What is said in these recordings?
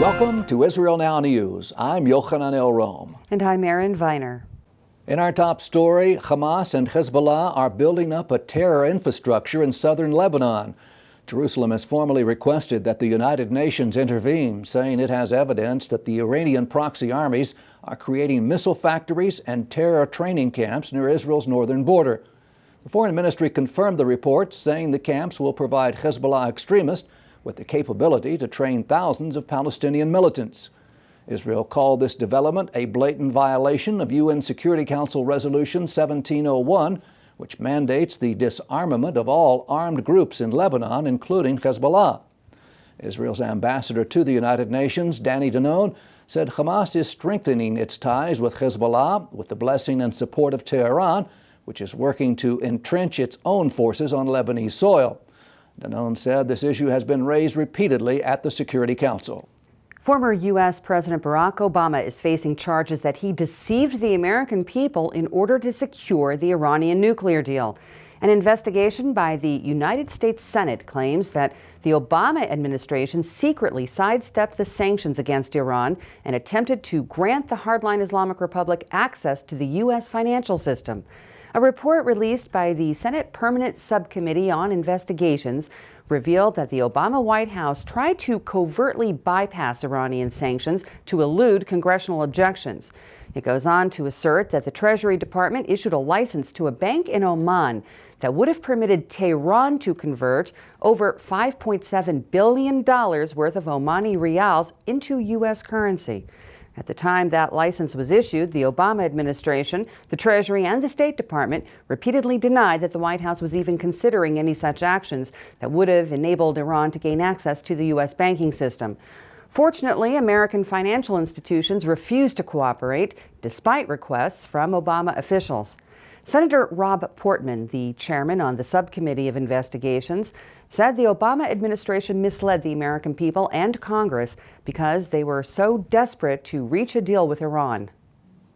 Welcome to Israel Now News. I'm Yochanan El-Rom. And I'm Erin Viner. In our top story, Hamas and Hezbollah are building up a terror infrastructure in southern Lebanon. Jerusalem has formally requested that the United Nations intervene, saying it has evidence that the Iranian proxy armies are creating missile factories and terror training camps near Israel's northern border. The Foreign Ministry confirmed the report, saying the camps will provide Hezbollah extremists with the capability to train thousands of Palestinian militants. Israel called this development a blatant violation of UN Security Council Resolution 1701, which mandates the disarmament of all armed groups in Lebanon, including Hezbollah. Israel's ambassador to the United Nations, Danny Danon, said Hamas is strengthening its ties with Hezbollah with the blessing and support of Tehran, which is working to entrench its own forces on Lebanese soil. Danon said this issue has been raised repeatedly at the Security Council. Former U.S. President Barack Obama is facing charges that he deceived the American people in order to secure the Iranian nuclear deal. An investigation by the United States Senate claims that the Obama administration secretly sidestepped the sanctions against Iran and attempted to grant the hardline Islamic Republic access to the U.S. financial system. A report released by the Senate Permanent Subcommittee on Investigations revealed that the Obama White House tried to covertly bypass Iranian sanctions to elude congressional objections. It goes on to assert that the Treasury Department issued a license to a bank in Oman that would have permitted Tehran to convert over $5.7 billion worth of Omani rials into U.S. currency. At the time that license was issued, the Obama administration, the Treasury, and the State Department repeatedly denied that the White House was even considering any such actions that would have enabled Iran to gain access to the U.S. banking system. Fortunately, American financial institutions refused to cooperate, despite requests from Obama officials. Senator Rob Portman, the chairman on the Subcommittee of Investigations, said the Obama administration misled the American people and Congress because they were so desperate to reach a deal with Iran.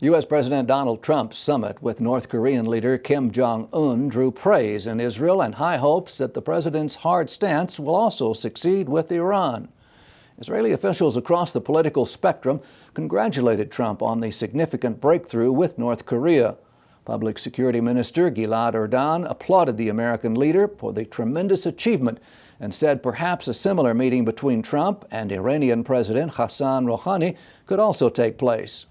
U.S. President Donald Trump's summit with North Korean leader Kim Jong-un drew praise in Israel and high hopes that the president's hard stance will also succeed with Iran. Israeli officials across the political spectrum congratulated Trump on the significant breakthrough with North Korea. Public Security Minister Gilad Erdan applauded the American leader for the tremendous achievement and said perhaps a similar meeting between Trump and Iranian President Hassan Rouhani could also take place.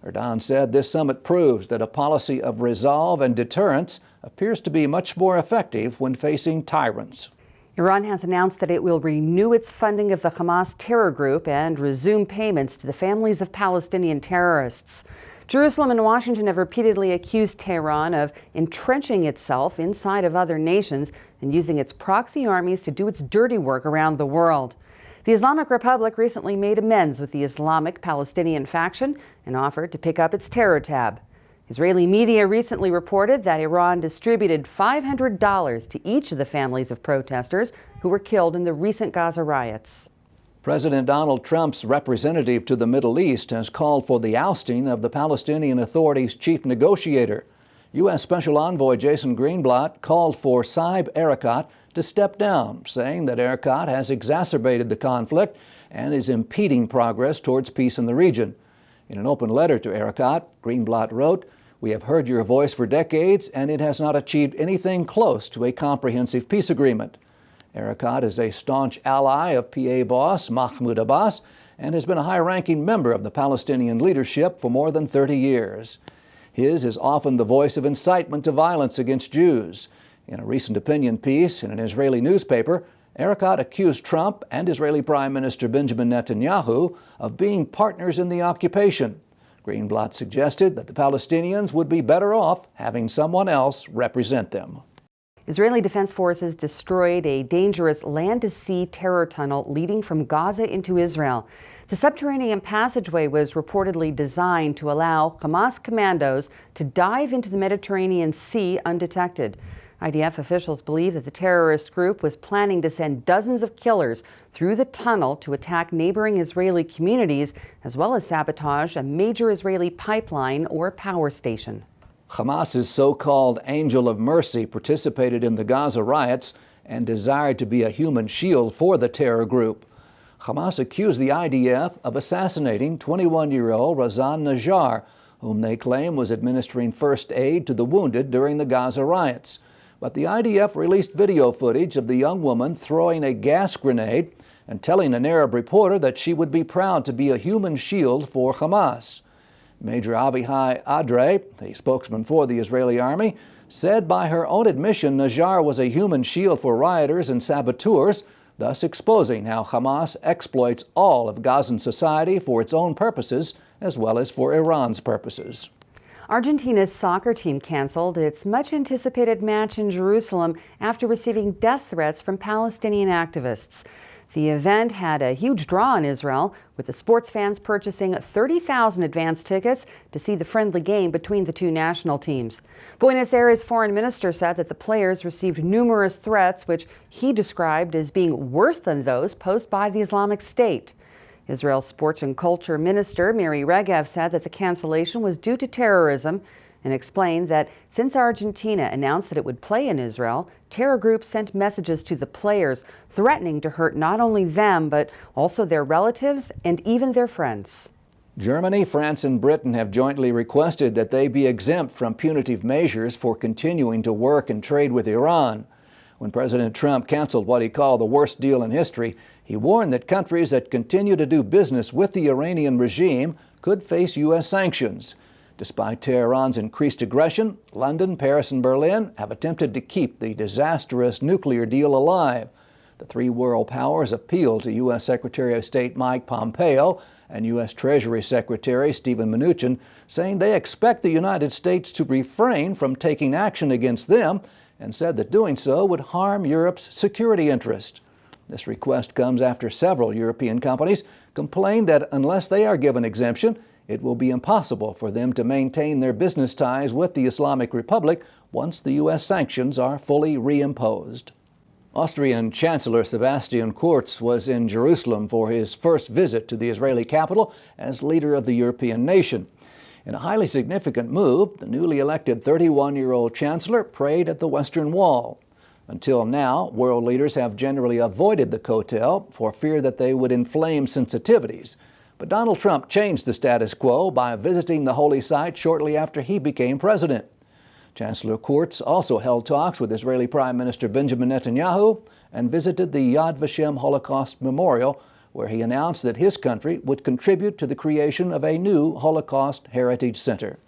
Erdan said this summit proves that a policy of resolve and deterrence appears to be much more effective when facing tyrants. Iran has announced that it will renew its funding of the Hamas terror group and resume payments to the families of Palestinian terrorists. Jerusalem and Washington have repeatedly accused Tehran of entrenching itself inside of other nations and using its proxy armies to do its dirty work around the world. The Islamic Republic recently made amends with the Islamic Palestinian faction and offered to pick up its terror tab. Israeli media recently reported that Iran distributed $500 to each of the families of protesters who were killed in the recent Gaza riots. President Donald Trump's representative to the Middle East has called for the ousting of the Palestinian Authority's chief negotiator. U.S. Special Envoy Jason Greenblatt called for Saeb Erekat to step down, saying that Erekat has exacerbated the conflict and is impeding progress towards peace in the region. In an open letter to Erekat, Greenblatt wrote, "We have heard your voice for decades, and it has not achieved anything close to a comprehensive peace agreement." Erekat is a staunch ally of PA boss Mahmoud Abbas and has been a high-ranking member of the Palestinian leadership for more than 30 years. His is often the voice of incitement to violence against Jews. In a recent opinion piece in an Israeli newspaper, Erekat accused Trump and Israeli Prime Minister Benjamin Netanyahu of being partners in the occupation. Greenblatt suggested that the Palestinians would be better off having someone else represent them. Israeli Defense Forces destroyed a dangerous land-to-sea terror tunnel leading from Gaza into Israel. The subterranean passageway was reportedly designed to allow Hamas commandos to dive into the Mediterranean Sea undetected. IDF officials believe that the terrorist group was planning to send dozens of killers through the tunnel to attack neighboring Israeli communities, as well as sabotage a major Israeli pipeline or power station. Hamas's so-called Angel of Mercy participated in the Gaza riots and desired to be a human shield for the terror group. Hamas accused the IDF of assassinating 21-year-old Razan Najjar, whom they claim was administering first aid to the wounded during the Gaza riots. But the IDF released video footage of the young woman throwing a gas grenade and telling an Arab reporter that she would be proud to be a human shield for Hamas. Major Abihai Adre, the spokesman for the Israeli army, said by her own admission Najjar was a human shield for rioters and saboteurs, thus exposing how Hamas exploits all of Gazan society for its own purposes as well as for Iran's purposes. Argentina's soccer team canceled its much-anticipated match in Jerusalem after receiving death threats from Palestinian activists. The event had a huge draw in Israel, with the sports fans purchasing 30,000 advance tickets to see the friendly game between the two national teams. Buenos Aires foreign minister said that the players received numerous threats, which he described as being worse than those posed by the Islamic State. Israel's sports and culture minister Miri Regev said that the cancellation was due to terrorism and explained that since Argentina announced that it would play in Israel, terror groups sent messages to the players threatening to hurt not only them, but also their relatives and even their friends. Germany, France, and Britain have jointly requested that they be exempt from punitive measures for continuing to work and trade with Iran. When President Trump canceled what he called the worst deal in history, he warned that countries that continue to do business with the Iranian regime could face U.S. sanctions. Despite Tehran's increased aggression, London, Paris, and Berlin have attempted to keep the disastrous nuclear deal alive. The three world powers appealed to U.S. Secretary of State Mike Pompeo and U.S. Treasury Secretary Steven Mnuchin, saying they expect the United States to refrain from taking action against them and said that doing so would harm Europe's security interest. This request comes after several European companies complained that unless they are given exemption, it will be impossible for them to maintain their business ties with the Islamic Republic once the U.S. sanctions are fully reimposed. Austrian Chancellor Sebastian Kurz was in Jerusalem for his first visit to the Israeli capital as leader of the European nation. In a highly significant move, the newly elected 31-year-old chancellor prayed at the Western Wall. Until now, world leaders have generally avoided the Kotel for fear that they would inflame sensitivities. But Donald Trump changed the status quo by visiting the holy site shortly after he became president. Chancellor Kurz also held talks with Israeli Prime Minister Benjamin Netanyahu and visited the Yad Vashem Holocaust Memorial, where he announced that his country would contribute to the creation of a new Holocaust Heritage Center.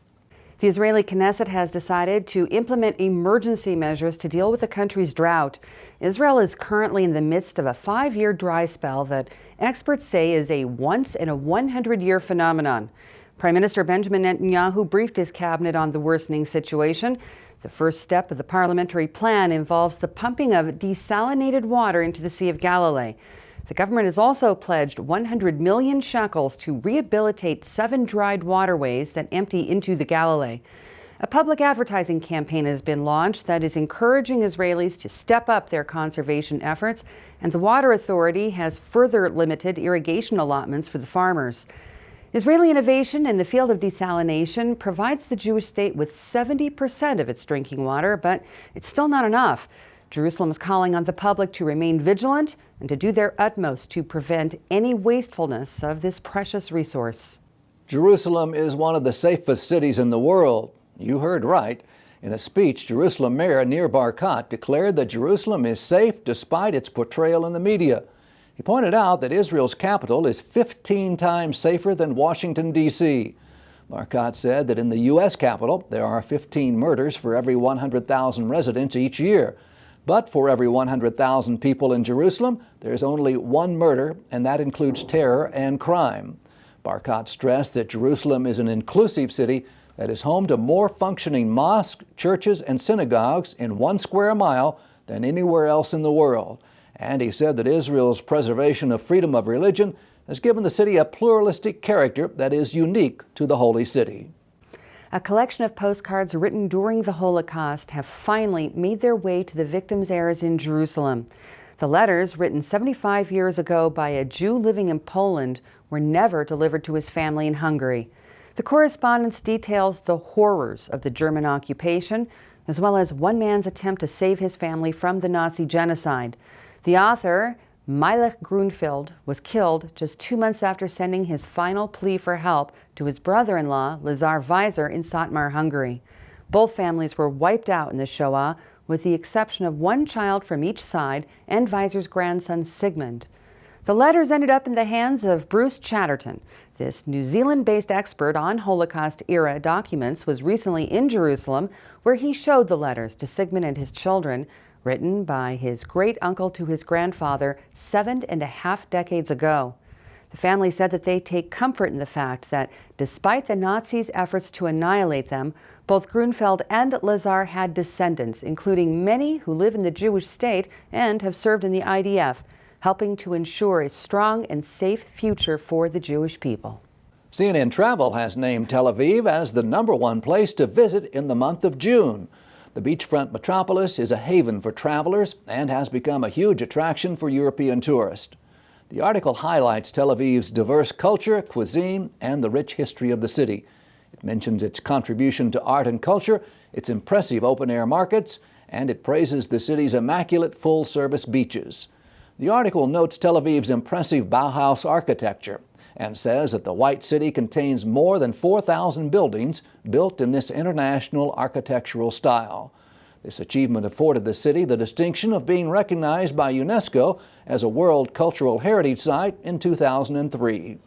The Israeli Knesset has decided to implement emergency measures to deal with the country's drought. Israel is currently in the midst of a 5-year dry spell that experts say is a once-in-a-100-year phenomenon. Prime Minister Benjamin Netanyahu briefed his cabinet on the worsening situation. The first step of the parliamentary plan involves the pumping of desalinated water into the Sea of Galilee. The government has also pledged 100 million shekels to rehabilitate 7 dried waterways that empty into the Galilee. A public advertising campaign has been launched that is encouraging Israelis to step up their conservation efforts, and the Water Authority has further limited irrigation allotments for the farmers. Israeli innovation in the field of desalination provides the Jewish state with 70% of its drinking water, but it's still not enough. Jerusalem is calling on the public to remain vigilant and to do their utmost to prevent any wastefulness of this precious resource. Jerusalem is one of the safest cities in the world. You heard right. In a speech, Jerusalem Mayor Nir Barkat declared that Jerusalem is safe despite its portrayal in the media. He pointed out that Israel's capital is 15 times safer than Washington, D.C. Barkat said that in the U.S. capital, there are 15 murders for every 100,000 residents each year. But for every 100,000 people in Jerusalem, there's only one murder, and that includes terror and crime. Barkat stressed that Jerusalem is an inclusive city that is home to more functioning mosques, churches, and synagogues in 1 square mile than anywhere else in the world. And he said that Israel's preservation of freedom of religion has given the city a pluralistic character that is unique to the Holy City. A collection of postcards written during the Holocaust have finally made their way to the victims' heirs in Jerusalem. The letters, written 75 years ago by a Jew living in Poland, were never delivered to his family in Hungary. The correspondence details the horrors of the German occupation, as well as one man's attempt to save his family from the Nazi genocide. The author, Mylech Grunfeld was killed just 2 months after sending his final plea for help to his brother-in-law, Lazar Weiser, in Szatmár, Hungary. Both families were wiped out in the Shoah, with the exception of one child from each side and Weiser's grandson, Sigmund. The letters ended up in the hands of Bruce Chatterton. This New Zealand-based expert on Holocaust-era documents was recently in Jerusalem, where he showed the letters to Sigmund and his children, written by his great-uncle to his grandfather 7.5 decades ago. The family said that they take comfort in the fact that, despite the Nazis' efforts to annihilate them, both Grunfeld and Lazar had descendants, including many who live in the Jewish state and have served in the IDF, helping to ensure a strong and safe future for the Jewish people. CNN Travel has named Tel Aviv as the #1 place to visit in the month of June. The beachfront metropolis is a haven for travelers and has become a huge attraction for European tourists. The article highlights Tel Aviv's diverse culture, cuisine, and the rich history of the city. It mentions its contribution to art and culture, its impressive open-air markets, and it praises the city's immaculate full-service beaches. The article notes Tel Aviv's impressive Bauhaus architecture and says that the White City contains more than 4,000 buildings built in this international architectural style. This achievement afforded the city the distinction of being recognized by UNESCO as a World Cultural Heritage Site in 2003.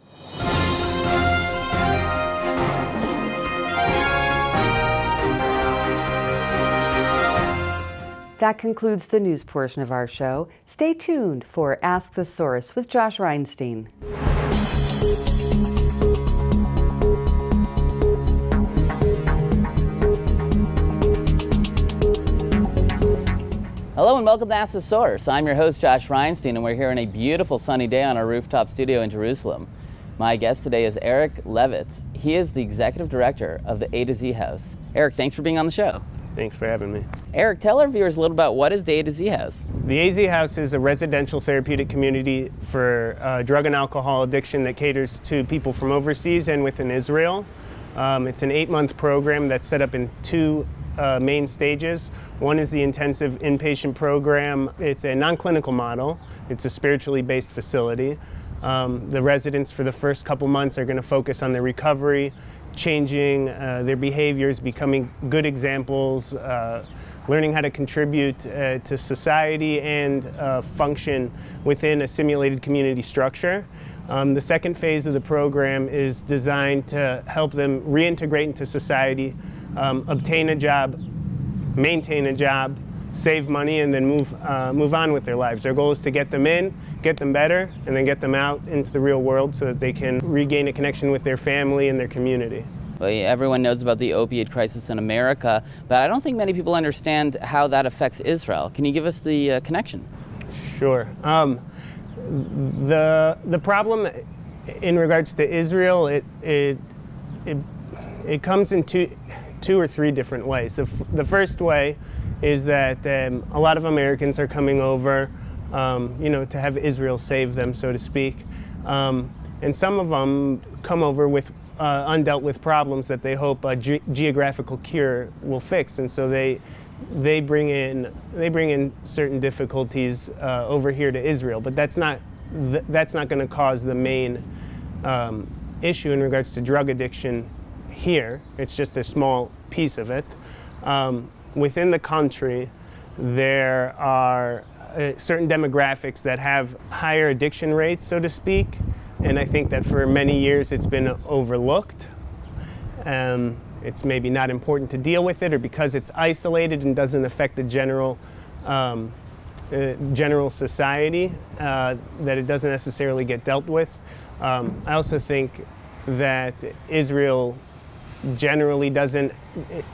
That concludes the news portion of our show. Stay tuned for Ask the Source with Josh Reinstein. Hello and welcome to Ask the Source. I'm your host, Josh Reinstein, and we're here on a beautiful sunny day on our rooftop studio in Jerusalem. My guest today is Eric Levitz. He is the executive director of the A to Z House. Eric, thanks for being on the show. Thanks for having me. Eric, tell our viewers a little about what is the A to Z House. The AZ House is a residential therapeutic community for drug and alcohol addiction that caters to people from overseas and within Israel. It's an 8-month program that's set up in 2 main stages. One is the intensive inpatient program. It's a non-clinical model. It's a spiritually based facility. The residents for the first couple months are going to focus on their recovery, changing their behaviors, becoming good examples, learning how to contribute to society and function within a simulated community structure. The second phase of the program is designed to help them reintegrate into society, obtain a job, maintain a job, save money, and then move on with their lives. Their goal is to get them in, get them better, and then get them out into the real world so that they can regain a connection with their family and their community. Well, everyone knows about the opioid crisis in America, but I don't think many people understand how that affects Israel. Can you give us the connection? Sure. The problem in regards to Israel, it comes in two or three different ways. The first way is that a lot of Americans are coming over, to have Israel save them, so to speak. And some of them come over with undealt with problems that they hope a geographical cure will fix, and so they bring in certain difficulties over here to Israel. But that's not going to cause the main issue in regards to drug addiction here. It's just a small piece of it. Within the country, there are certain demographics that have higher addiction rates, so to speak, and I think that for many years it's been overlooked. It's maybe not important to deal with it, or because it's isolated and doesn't affect the general society, that it doesn't necessarily get dealt with. I also think that Israel generally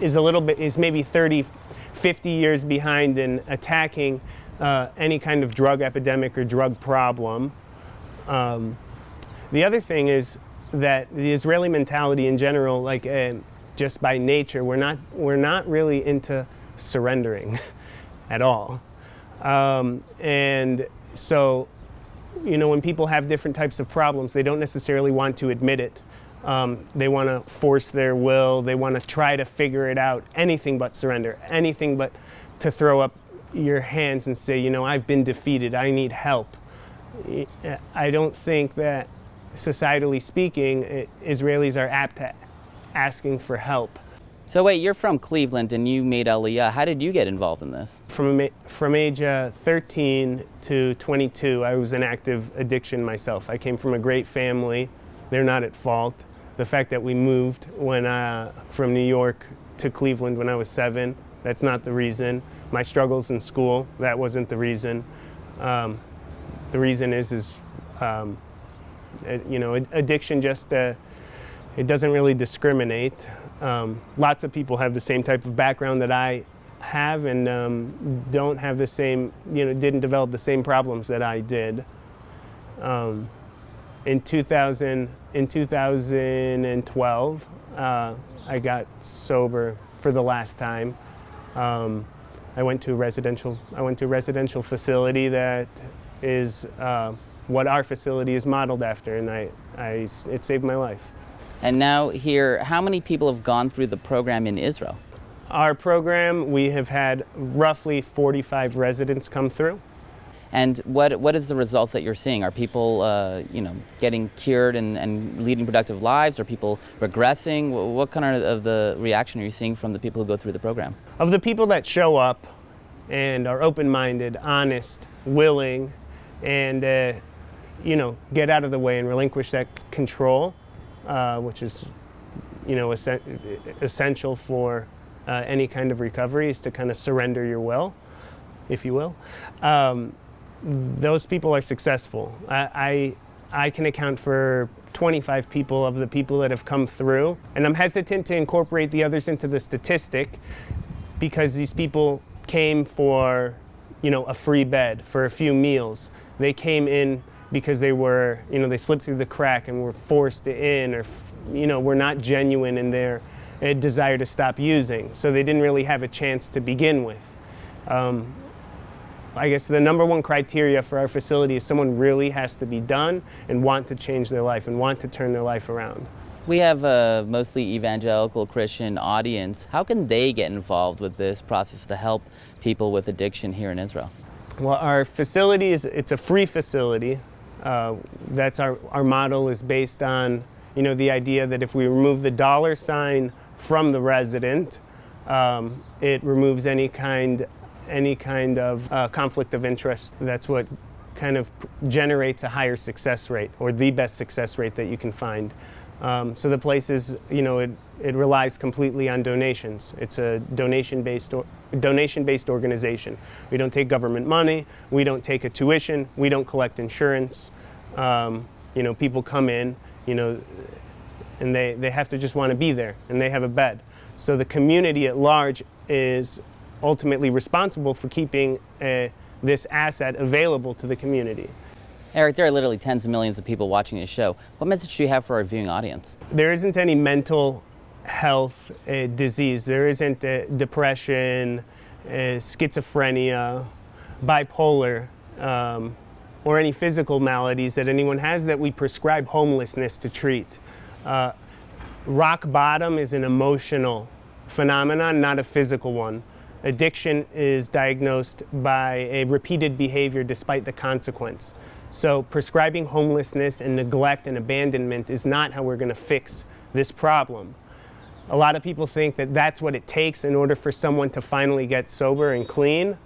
is maybe 30, 50 years behind in attacking any kind of drug epidemic or drug problem. The other thing is that the Israeli mentality in general, just by nature, we're not really into surrendering at all. And so, when people have different types of problems, they don't necessarily want to admit it. They want to force their will. They want to try to figure it out. Anything but surrender. Anything but to throw up your hands and say, I've been defeated. I need help. I don't think that, societally speaking, Israelis are apt at asking for help. So wait, you're from Cleveland and you made Aliyah. How did you get involved in this? From age 13 to 22, I was in active addiction myself. I came from a great family. They're not at fault. The fact that we moved from New York to Cleveland when I was 7, that's not the reason. My struggles in school, that wasn't the reason. The reason is addiction just, it doesn't really discriminate. Lots of people have the same type of background that I have and don't have the same, didn't develop the same problems that I did. In 2012, I got sober for the last time. I went to a residential facility that is what our facility is modeled after, and it saved my life. And now here, how many people have gone through the program in Israel? Our program, we have had roughly 45 residents come through. And what is the results that you're seeing? Are people, getting cured and leading productive lives? Are people regressing? What kind of the reaction are you seeing from the people who go through the program? Of the people that show up and are open-minded, honest, willing, and get out of the way and relinquish that control, which is, essential for any kind of recovery, is to kind of surrender your will, if you will. Those people are successful. I can account for 25 people of the people that have come through, and I'm hesitant to incorporate the others into the statistic because these people came for, a free bed, for a few meals. They came in because they were, they slipped through the crack and were forced in, or, were not genuine in their desire to stop using. So they didn't really have a chance to begin with. I guess the number one criteria for our facility is someone really has to be done and want to change their life and want to turn their life around. We have a mostly evangelical Christian audience. How can they get involved with this process to help people with addiction here in Israel? Well, our facility it's a free facility. That's our model is based on, the idea that if we remove the dollar sign from the resident, it removes any kind of conflict of interest. That's what kind of generates a higher success rate, or the best success rate that you can find. So the place is, it relies completely on donations. It's a donation-based organization. We don't take government money. We don't take a tuition. We don't collect insurance. People come in, and they have to just want to be there, and they have a bed. So the community at large is ultimately responsible for keeping this asset available to the community. Eric, there are literally tens of millions of people watching this show. What message do you have for our viewing audience? There isn't any mental health disease. There isn't depression, schizophrenia, bipolar, or any physical maladies that anyone has that we prescribe homelessness to treat. Rock bottom is an emotional phenomenon, not a physical one. Addiction is diagnosed by a repeated behavior despite the consequence. So prescribing homelessness and neglect and abandonment is not how we're going to fix this problem. A lot of people think that that's what it takes in order for someone to finally get sober and clean,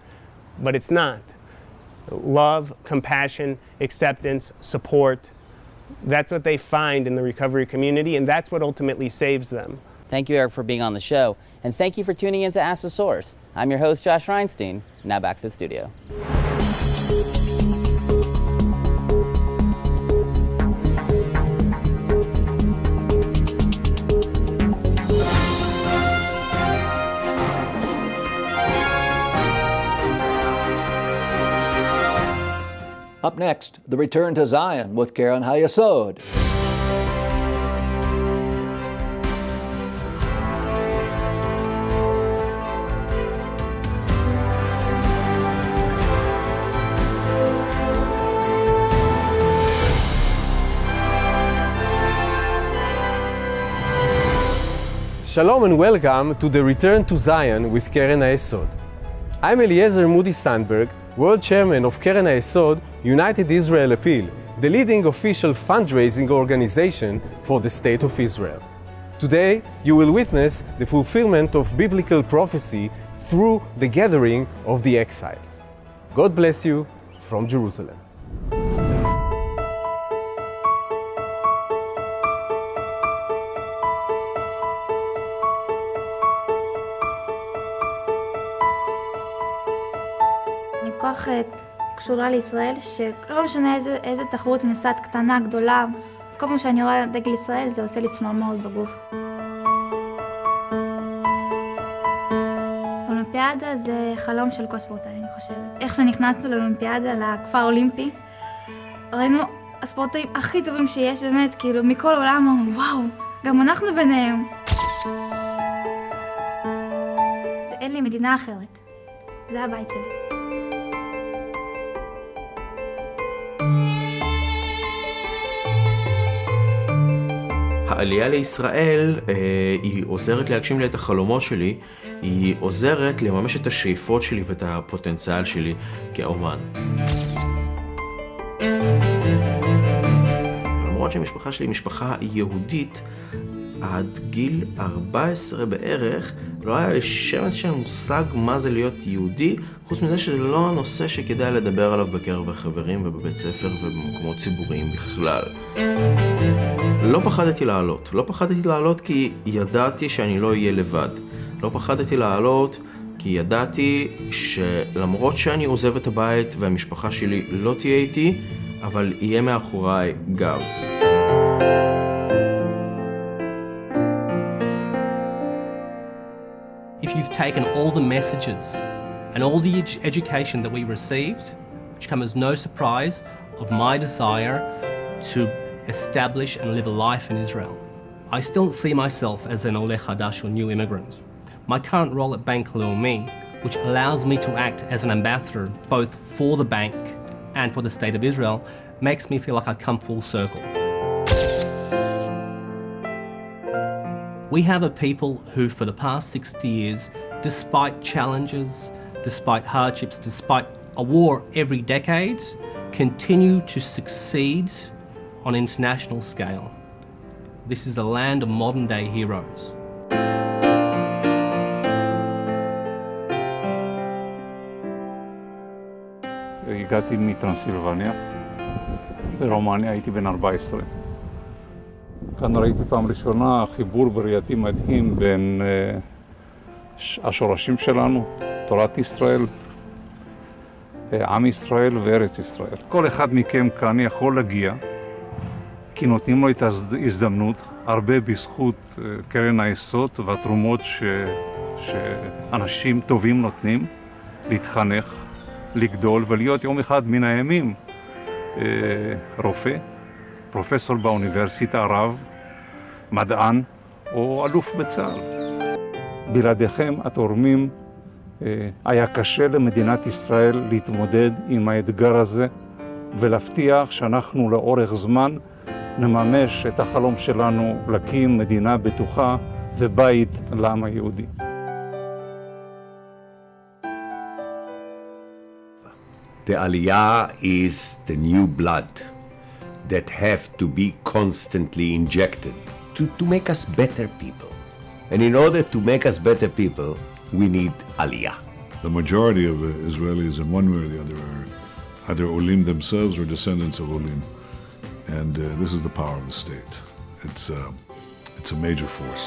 but it's not. Love, compassion, acceptance, support, that's what they find in the recovery community, and that's what ultimately saves them. Thank you, Eric, for being on the show, and thank you for tuning in to Ask the Source. I'm your host, Josh Reinstein. Now back to the studio. Up next, the return to Zion with Karen Hayesod. Shalom and welcome to the Return to Zion with Karen Hayesod. I'm Eliezer Moody Sandberg, World Chairman of Keren HaYesod, United Israel Appeal, the leading official fundraising organization for the State of Israel. Today, you will witness the fulfillment of biblical prophecy through the gathering of the exiles. God bless you from Jerusalem. אני כל כך קשורה לישראל, שלא משנה איזה תחרות נוסעת קטנה, גדולה, כל פעם שאני רואה דגל ישראל זה עושה לי צמרמורת בגוף. אולימפיאדה זה חלום של כל ספורטאי, אני חושבת. איך שנכנסנו לאולימפיאדה, לכפר האולימפי, ראינו הספורטאים הכי טובים שיש, באמת, כאילו, מכל העולם אמרנו, וואו, גם אנחנו ביניהם. אין לי מדינה אחרת. זה הבית שלי. העלייה לישראל היא עוזרת להגשים לי את החלומות שלי, היא עוזרת לממש את השאיפות שלי ואת הפוטנציאל שלי כאומן. למרות שהמשפחה שלי היא משפחה יהודית, עד גיל 14 בערך לא היה לי שמץ של מושג מה זה להיות יהודי, חוץ מזה שזה לא הנושא שכדאי לדבר עליו בקרב החברים ובבית ספר ובמקומות ציבוריים בכלל. לא פחדתי לעלות כי ידעתי שאני לא אהיה לבד. לא פחדתי לעלות כי ידעתי שלמרות שאני עוזב את הבית והמשפחה שלי לא תהיה איתי, אבל יהיה מאחוריי גב. If you've taken all the messages and all the education that we received, which come as no surprise of my desire to establish and live a life in Israel, I still see myself as an Oleh Hadash or new immigrant. My current role at Bank Leumi, which allows me to act as an ambassador both for the bank and for the State of Israel, makes me feel like I've come full circle. We have a people who, for the past 60 years, despite challenges, despite hardships, despite a war every decade, continue to succeed on an international scale. This is a land of modern-day heroes. הגעתי מטרנסילבניה, ברומניה, הייתי בן 14. כאן ראיתי פעם ראשונה חיבור בראייתי מדהים בין השורשים שלנו, תורת ישראל, עם ישראל וארץ ישראל. כל אחד מכם כאן יכול להגיע, כי נותנים לו את ההזדמנות, הרבה בזכות קרן היסוד והתרומות שאנשים טובים נותנים, להתחנך, לגדול ולהיות יום אחד מן הימים רופא, פרופסור באוניברסיטה, רב, מדען או אלוף בצה"ל. בלעדיכם התורמים היה קשה למדינת ישראל להתמודד עם האתגר הזה ולהבטיח שאנחנו לאורך זמן נממש את החלום שלנו להקים מדינה בטוחה ובית לעם היהודי. The Aliyah is the new blood that have to be constantly injected to make us better people. And in order to make us better people, we need Aliyah. The majority of Israelis, in one way or the other, are either Olim themselves or descendants of Olim. And this is the power of the state. It's a major force.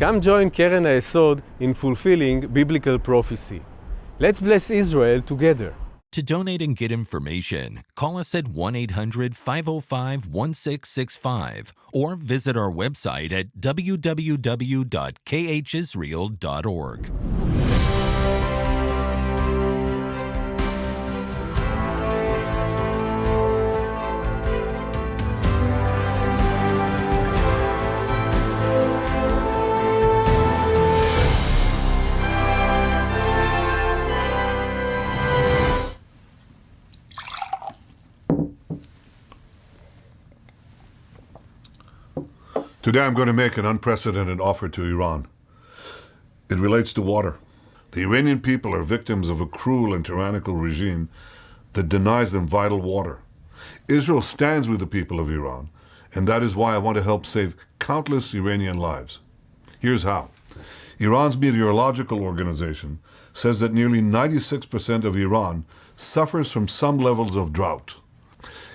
Come join Keren HaYesod in fulfilling biblical prophecy. Let's bless Israel together. To donate and get information, call us at 1-800-505-1665 or visit our website at www.khisrael.org. Today I'm going to make an unprecedented offer to Iran. It relates to water. The Iranian people are victims of a cruel and tyrannical regime that denies them vital water. Israel stands with the people of Iran, and that is why I want to help save countless Iranian lives. Here's how. Iran's meteorological organization says that nearly 96% of Iran suffers from some levels of drought.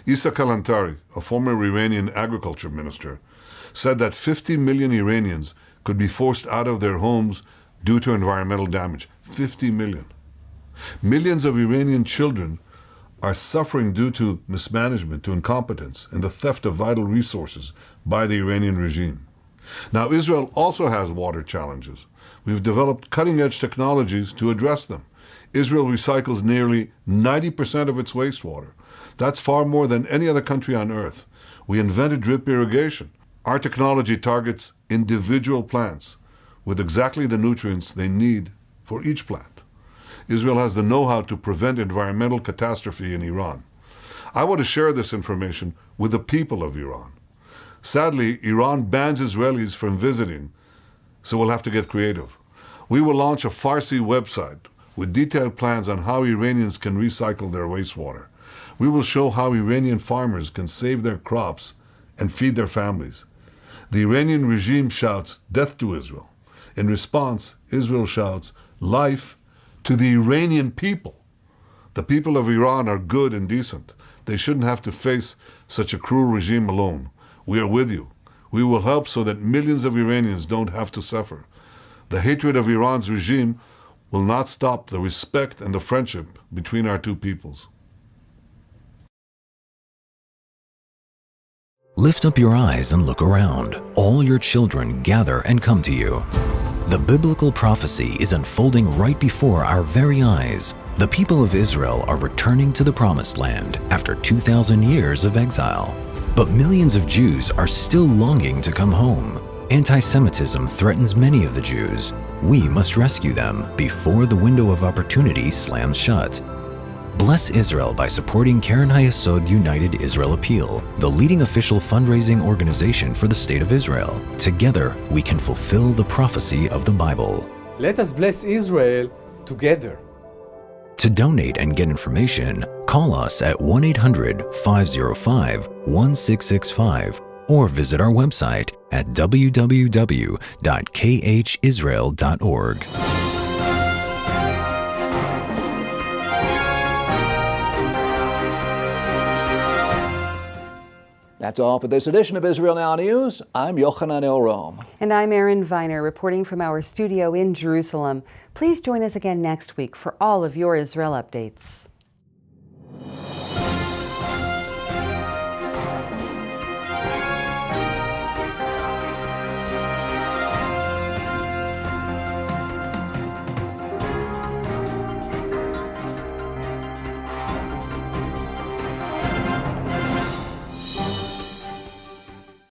Issa Kalantari, a former Iranian agriculture minister, said that 50 million Iranians could be forced out of their homes due to environmental damage. 50 million. Millions of Iranian children are suffering due to mismanagement, to incompetence, and the theft of vital resources by the Iranian regime. Now, Israel also has water challenges. We've developed cutting-edge technologies to address them. Israel recycles nearly 90% of its wastewater. That's far more than any other country on earth. We invented drip irrigation. Our technology targets individual plants with exactly the nutrients they need for each plant. Israel has the know-how to prevent environmental catastrophe in Iran. I want to share this information with the people of Iran. Sadly, Iran bans Israelis from visiting, so we'll have to get creative. We will launch a Farsi website with detailed plans on how Iranians can recycle their wastewater. We will show how Iranian farmers can save their crops and feed their families. The Iranian regime shouts death to Israel. In response, Israel shouts life to the Iranian people. The people of Iran are good and decent. They shouldn't have to face such a cruel regime alone. We are with you. We will help so that millions of Iranians don't have to suffer. The hatred of Iran's regime will not stop the respect and the friendship between our two peoples. Lift up your eyes and look around. All your children gather and come to you. The biblical prophecy is unfolding right before our very eyes. The people of Israel are returning to the Promised Land after 2,000 years of exile. But millions of Jews are still longing to come home. Anti-Semitism threatens many of the Jews. We must rescue them before the window of opportunity slams shut. Bless Israel by supporting Keren HaYesod United Israel Appeal, the leading official fundraising organization for the State of Israel. Together, we can fulfill the prophecy of the Bible. Let us bless Israel together. To donate and get information, call us at 1-800-505-1665 or visit our website at www.khisrael.org. That's all for this edition of Israel Now News. I'm Yochanan El-Rom. And I'm Erin Viner, reporting from our studio in Jerusalem. Please join us again next week for all of your Israel updates.